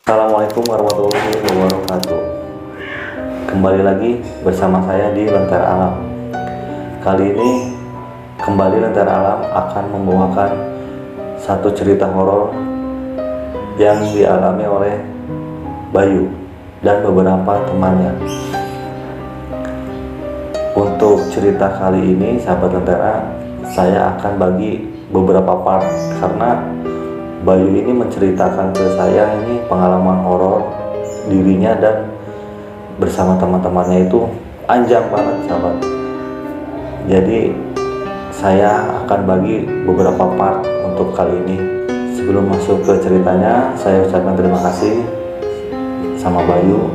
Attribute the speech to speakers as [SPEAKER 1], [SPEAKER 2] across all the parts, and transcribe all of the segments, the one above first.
[SPEAKER 1] Assalamualaikum warahmatullahi wabarakatuh. Kembali lagi bersama saya di Lentera Alam. Kali ini kembali Lentera Alam akan membawakan satu cerita horor yang dialami oleh Bayu dan beberapa temannya. Untuk cerita kali ini, sahabat Lentera, saya akan bagi beberapa part karena Bayu ini menceritakan ke saya ini pengalaman horor dirinya dan bersama teman-temannya itu panjang banget, sahabat. Jadi saya akan bagi beberapa part untuk kali ini. Sebelum masuk ke ceritanya, saya ucapkan terima kasih sama Bayu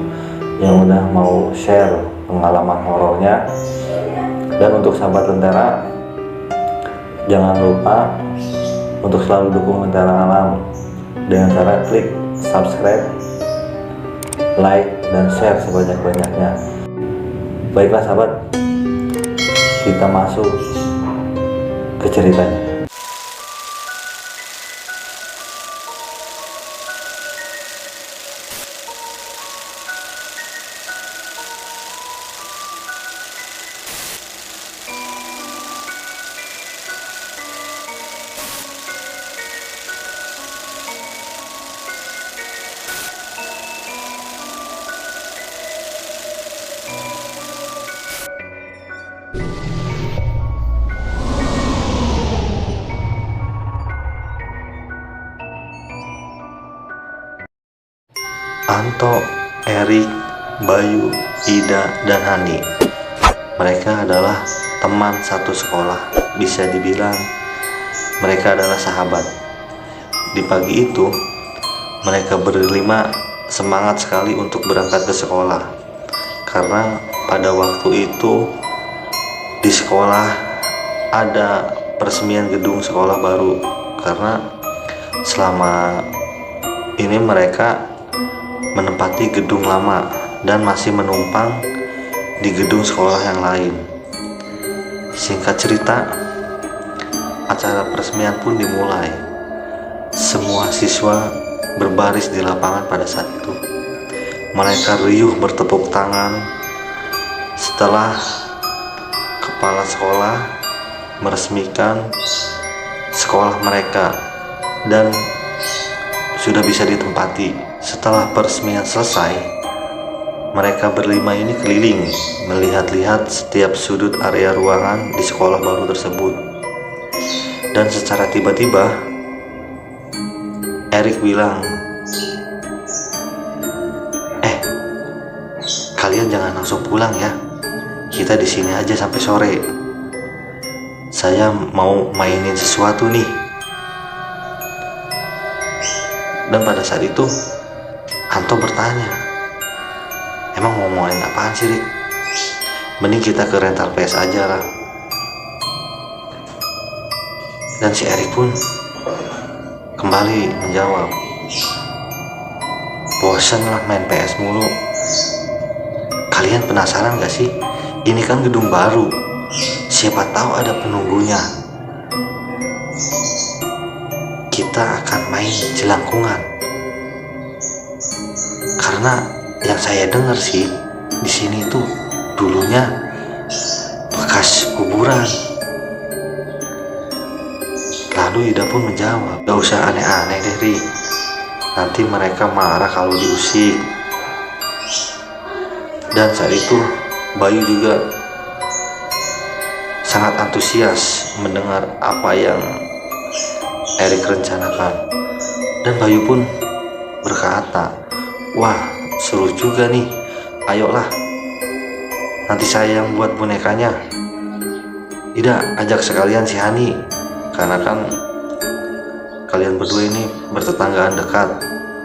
[SPEAKER 1] yang udah mau share pengalaman horornya. Dan untuk sahabat Lentera, jangan lupa untuk selalu dukung Lentera Alam dengan cara klik subscribe, like, dan share sebanyak-banyaknya. Baiklah sahabat, kita masuk ke ceritanya. Anto, Erik, Bayu, Ida, dan Hani. Mereka adalah teman satu sekolah. Bisa dibilang mereka adalah sahabat. Di pagi itu, mereka berlima semangat sekali untuk berangkat ke sekolah. Karena pada waktu itu di sekolah ada peresmian gedung sekolah baru. Karena selama ini mereka menempati gedung lama dan masih menumpang di gedung sekolah yang lain. Singkat cerita, acara peresmian pun dimulai. Semua siswa berbaris di lapangan pada saat itu. Mereka riuh bertepuk tangan setelah kepala sekolah meresmikan sekolah mereka dan sudah bisa ditempati. Setelah peresmian selesai, mereka berlima ini keliling melihat-lihat setiap sudut area ruangan di sekolah baru tersebut. Dan secara tiba-tiba Erik bilang, kalian jangan langsung pulang ya. Kita di sini aja sampai sore. Saya mau mainin sesuatu nih. Dan pada saat itu Anto bertanya, emang mau ngomongin apaan sih, Rik? Mending kita ke rental PS aja lah. Dan si Erik pun kembali menjawab, bosen lah main PS mulu. Kalian penasaran gak sih? Ini kan gedung baru, siapa tahu ada penunggunya. Kita akan main jelangkungan. Karena yang saya dengar sih, di sini tuh dulunya bekas kuburan. Lalu Ida pun menjawab, gak usah aneh-aneh deh, Ri. Nanti mereka marah kalau diusik. Dan saat itu Bayu juga sangat antusias mendengar apa yang Erik rencanakan. Dan Bayu pun berkata, wah seru juga nih, ayolah, nanti saya yang buat bonekanya. Ida, ajak sekalian si Hani, karena kan kalian berdua ini bertetanggaan dekat,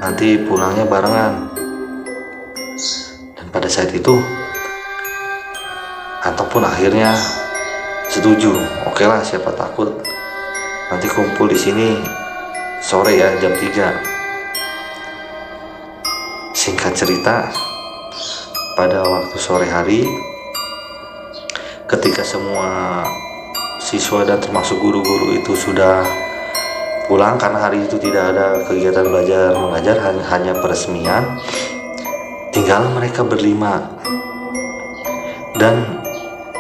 [SPEAKER 1] nanti pulangnya barengan. Dan pada saat itu Anto pun akhirnya setuju. Oke lah, siapa takut nanti kumpul di sini sore ya, jam 3. Singkat cerita, pada waktu sore hari, ketika semua siswa dan termasuk guru-guru itu sudah pulang karena hari itu tidak ada kegiatan belajar mengajar, hanya peresmian. Tinggal mereka berlima. Dan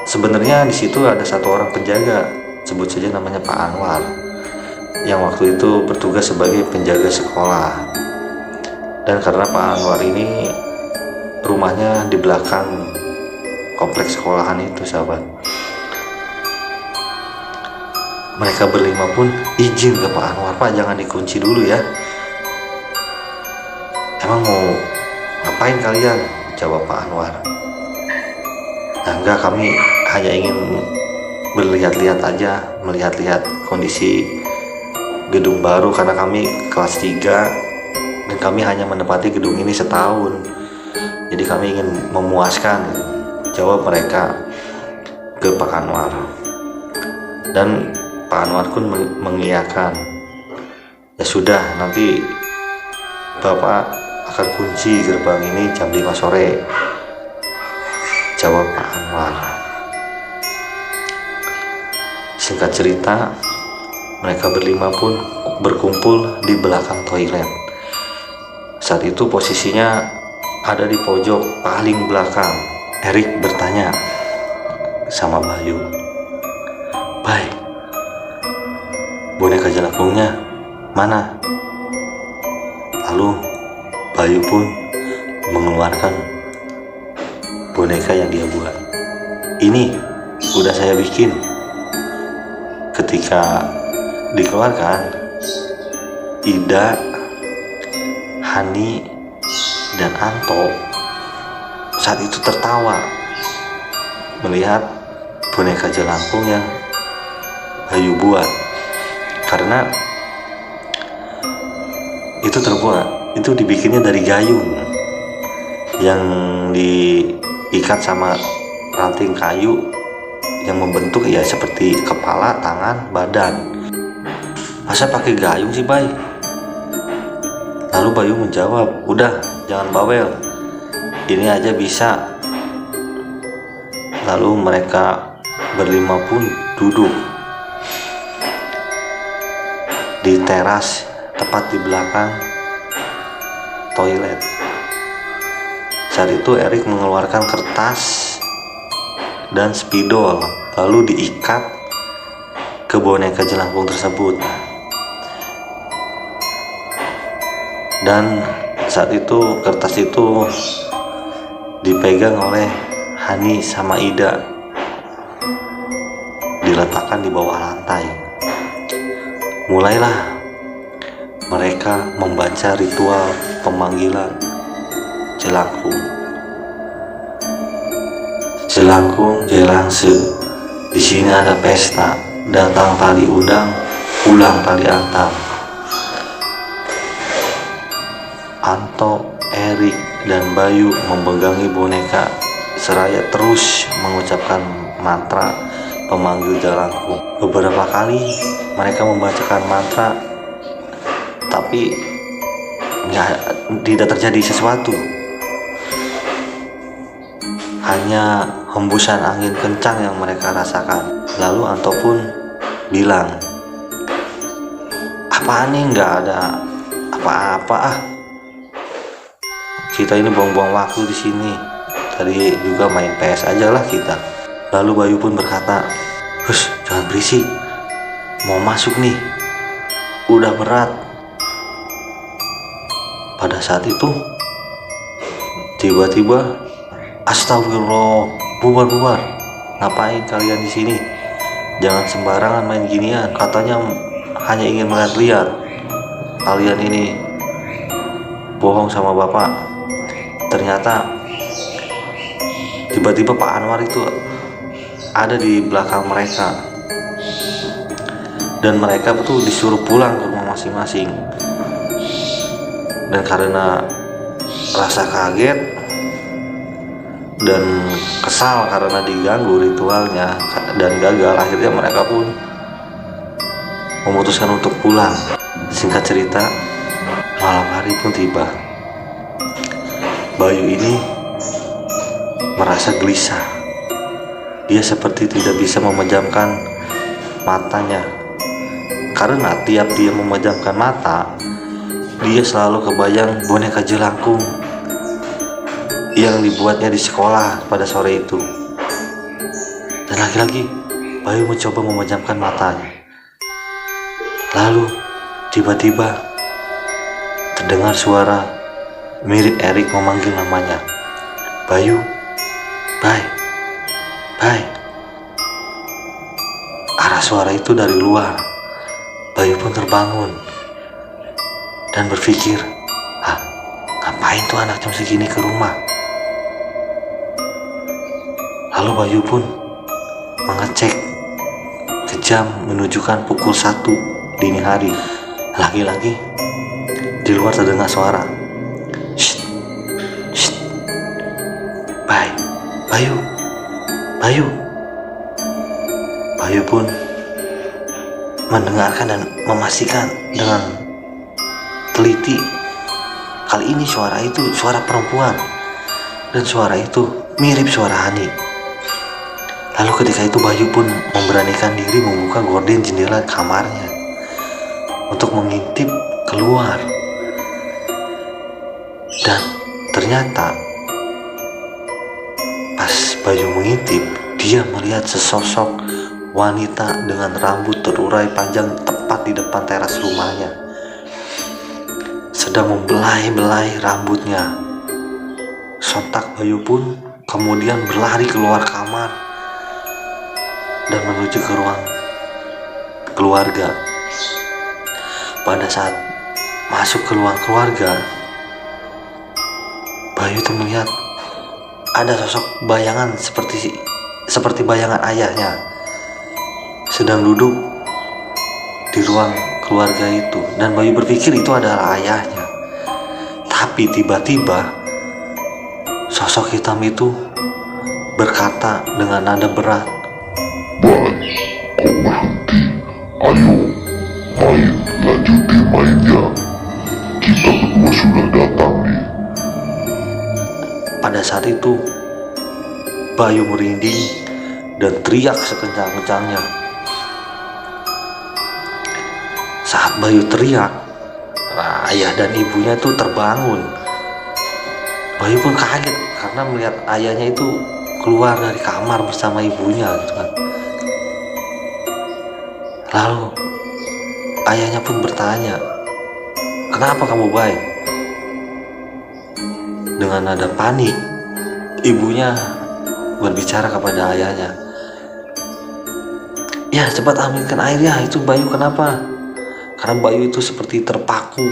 [SPEAKER 1] sebenarnya di situ ada satu orang penjaga, sebut saja namanya Pak Anwar, yang waktu itu bertugas sebagai penjaga sekolah. Dan karena Pak Anwar ini rumahnya di belakang kompleks sekolahan itu, sahabat, mereka berlima pun izin ke Pak Anwar, "Pak, jangan dikunci dulu ya." "Emang mau ngapain kalian?" jawab Pak Anwar. "Nah, enggak, kami hanya ingin berlihat-lihat aja, melihat-lihat kondisi gedung baru karena kami kelas 3 dan kami hanya menempati gedung ini setahun. Jadi kami ingin memuaskan," jawab mereka ke Pak Anwar. Dan Pak Anwar pun mengiyakan. "Ya sudah, nanti Bapak akan kunci gerbang ini jam 5 sore, jawab Pak Anwar. Singkat cerita, mereka berlima pun berkumpul di belakang toilet. Saat itu posisinya ada di pojok paling belakang. Erik bertanya sama Bayu, "Bay, boneka jelangkungnya mana?" Lalu Bayu pun mengeluarkan boneka yang dia buat. "Ini udah saya bikin." Ketika dikeluarkan, Ida, Hani, dan Anto saat itu tertawa melihat boneka jelangkung yang Bayu buat, karena itu dibikinnya dari gayung yang diikat sama ranting kayu yang membentuk ya seperti kepala, tangan, badan. "Masa pakai gayung sih, Bay?" Lalu Bayu menjawab, "Udah, jangan bawel, ini aja bisa." Lalu mereka berlima pun duduk di teras tepat di belakang toilet. Saat itu Erik mengeluarkan kertas dan spidol, lalu diikat ke boneka jelangkung tersebut. Dan saat itu kertas itu dipegang oleh Hani sama Ida, diletakkan di bawah lantai. Mulailah mereka membaca ritual pemanggilan jelangkung. "Jelangkung, jelangse, di sini ada pesta. Datang tali undang, pulang tali antar." Anto, Erik, dan Bayu memegangi boneka seraya terus mengucapkan mantra pemanggil jelangkung. Beberapa kali mereka membacakan mantra, tapi tidak terjadi sesuatu. Hanya hembusan angin kencang yang mereka rasakan. Lalu Anto pun bilang, "Apaan nih, nggak ada apa-apa ah. Kita ini buang-buang waktu di sini. Tadi juga main PS aja lah kita." Lalu Bayu pun berkata, "Hus, jangan berisik. Mau masuk nih. Udah berat." Pada saat itu, tiba-tiba, "Astagfirullah, bubar. Ngapain kalian di sini? Jangan sembarangan main ginian. Katanya hanya ingin melihat-lihat. Kalian ini bohong sama Bapak." Ternyata tiba-tiba Pak Anwar itu ada di belakang mereka, dan mereka tuh disuruh pulang ke rumah masing-masing. Dan karena rasa kaget dan kesal karena diganggu ritualnya dan gagal, akhirnya mereka pun memutuskan untuk pulang. Singkat cerita, malam hari pun tiba. Bayu ini merasa gelisah. Dia seperti tidak bisa memejamkan matanya Karena tiap dia memejamkan mata, dia selalu kebayang boneka jelangkung yang dibuatnya di sekolah pada sore itu. Dan lagi-lagi Bayu mencoba memejamkan matanya. Lalu tiba-tiba terdengar suara mirip Erik memanggil namanya. Bayu, Bay. Arah suara itu dari luar. Bayu pun terbangun dan berpikir, ngapain tuh anak jam segini ke rumah? Lalu Bayu pun mengecek ke jam menunjukkan pukul 1 dini hari. Lagi-lagi di luar terdengar suara, "Shh, shh, Bayu." Bayu pun mendengarkan dan memastikan dengan teliti. Kali ini suara itu suara perempuan, dan suara itu mirip suara Hani. Lalu ketika itu Bayu pun memberanikan diri membuka gorden jendela kamarnya untuk mengintip keluar. Dan ternyata pas Bayu mengintip, dia melihat sesosok wanita dengan rambut terurai panjang tepat di depan teras rumahnya, sedang membelai-belai rambutnya. Sontak Bayu pun kemudian berlari keluar kamar dan menuju ke ruang keluarga. Pada saat masuk ke ruang keluarga, Bayu tuh melihat ada sosok bayangan seperti bayangan ayahnya sedang duduk di ruang keluarga itu, dan Bayu berpikir itu adalah ayahnya. Tapi tiba-tiba sosok hitam itu berkata dengan nada berat,
[SPEAKER 2] "Bay, kok berhenti? Ayo, lanjutin mainnya. Kita berdua sudah datang nih."
[SPEAKER 1] Pada saat itu Bayu merinding dan teriak sekencang-kencangnya. Saat Bayu teriak, ayah dan ibunya itu terbangun. Bayu pun kaget karena melihat ayahnya itu keluar dari kamar bersama ibunya gitu kan. Lalu ayahnya pun bertanya, "Kenapa kamu, Bay?" Dengan nada panik, ibunya berbicara kepada ayahnya, "Ya, cepat ambilkan air ya, itu Bayu kenapa?" Karena Bayu itu seperti terpaku,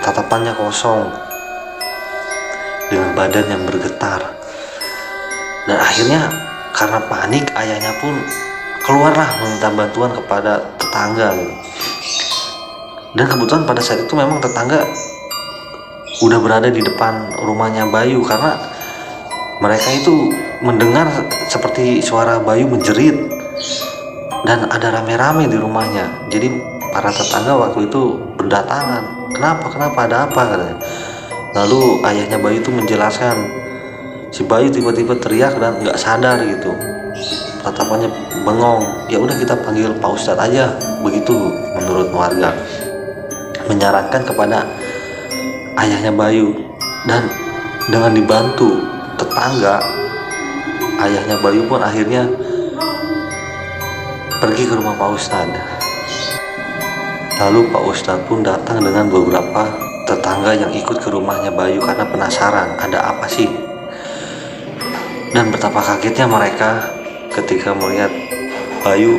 [SPEAKER 1] tatapannya kosong, dengan badan yang bergetar. Dan akhirnya karena panik, ayahnya pun keluarlah meminta bantuan kepada tetangga gitu. Dan kebetulan pada saat itu memang tetangga udah berada di depan rumahnya Bayu, karena mereka itu mendengar seperti suara Bayu menjerit dan ada rame-rame di rumahnya. Jadi para tetangga waktu itu berdatangan, kenapa ada apa katanya. Lalu ayahnya Bayu itu menjelaskan, si Bayu tiba-tiba teriak dan nggak sadar gitu, tatapannya bengong. Ya udah, kita panggil Pak Ustadz aja, begitu menurut warga, menyarankan kepada ayahnya Bayu. Dan dengan dibantu tetangga, ayahnya Bayu pun akhirnya pergi ke rumah Pak Ustadz. Lalu Pak Ustadz pun datang dengan beberapa tetangga yang ikut ke rumahnya Bayu karena penasaran ada apa sih. Dan betapa kagetnya mereka ketika melihat Bayu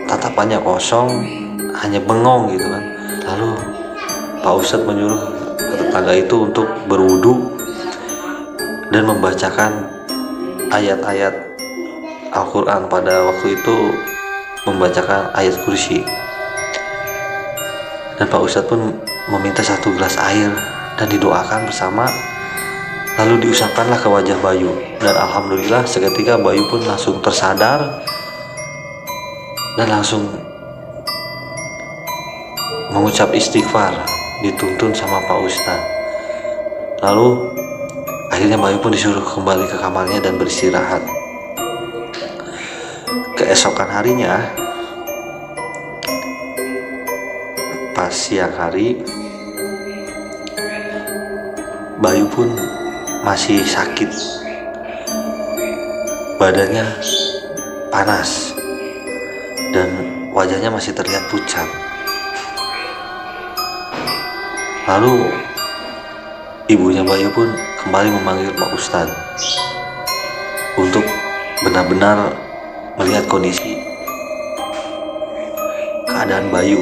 [SPEAKER 1] tatapannya kosong, hanya bengong gitu kan. Lalu Pak Ustadz menyuruh tetangga itu untuk berwudu dan membacakan ayat-ayat Al-Quran. Pada waktu itu membacakan ayat kursi. Dan Pak Ustadz pun meminta 1 gelas air dan didoakan bersama. Lalu diusapkanlah ke wajah Bayu. Dan alhamdulillah seketika Bayu pun langsung tersadar dan langsung mengucap istighfar, dituntun sama Pak Ustadz. Lalu akhirnya Bayu pun disuruh kembali ke kamarnya dan beristirahat. Keesokan harinya pas siang hari, Bayu pun masih sakit, badannya panas dan wajahnya masih terlihat pucat. Lalu ibunya Bayu pun kembali memanggil Pak Ustadz untuk benar-benar melihat kondisi keadaan Bayu.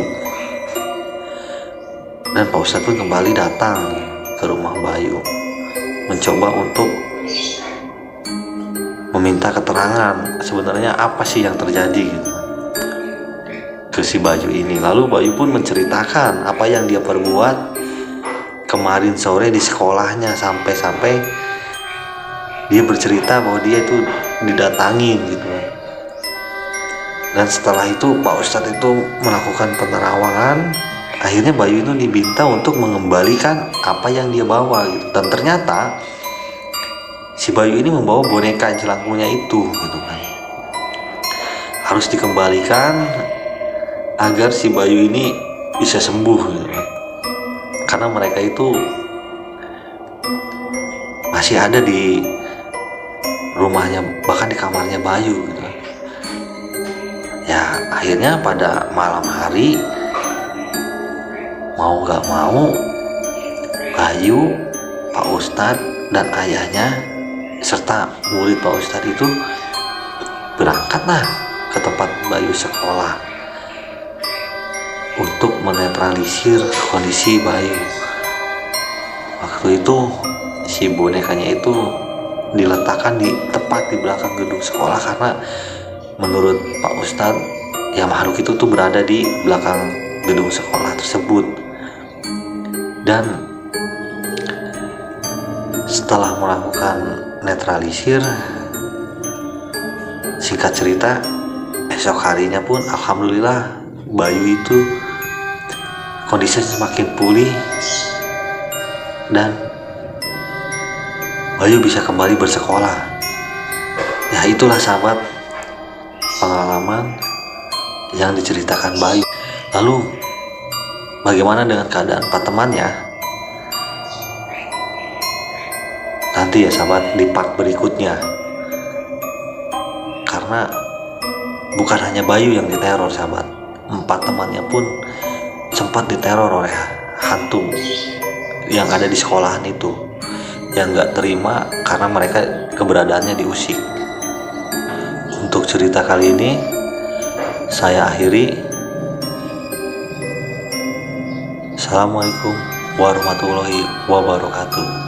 [SPEAKER 1] Dan Pak Ustadz pun kembali datang ke rumah Bayu, mencoba untuk meminta keterangan sebenarnya apa sih yang terjadi gitu ke si Bayu ini. Lalu Bayu pun menceritakan apa yang dia perbuat kemarin sore di sekolahnya, sampai-sampai dia bercerita bahwa dia itu didatangin gitu. Dan setelah itu Pak Ustadz itu melakukan penerawangan. Akhirnya Bayu itu diminta untuk mengembalikan apa yang dia bawa gitu. Dan ternyata si Bayu ini membawa boneka jelangkungnya itu gitu kan. Harus dikembalikan agar si Bayu ini bisa sembuh gitu kan. Karena mereka itu masih ada di rumahnya, bahkan di kamarnya Bayu gitu. Ya akhirnya pada malam hari, mau gak mau, Bayu, Pak Ustadz dan ayahnya serta murid Pak Ustadz itu berangkatlah ke tempat Bayu sekolah untuk menetralisir kondisi Bayu. Waktu itu si bonekanya itu diletakkan tepat di belakang gedung sekolah, karena menurut Pak Ustadz ya makhluk itu tuh berada di belakang gedung sekolah tersebut. Dan setelah melakukan netralisir, singkat cerita, esok harinya pun alhamdulillah Bayu itu kondisinya semakin pulih dan Bayu bisa kembali bersekolah. Ya itulah sahabat pengalaman yang diceritakan Bayu. Lalu bagaimana dengan keadaan Pak temannya? Nanti ya sahabat di part berikutnya. Karena bukan hanya Bayu yang diteror sahabat, 4 temannya pun sempat diteror oleh hantu yang ada di sekolahan itu, yang gak terima karena mereka keberadaannya diusik. Untuk cerita kali ini saya akhiri. Assalamualaikum warahmatullahi wabarakatuh.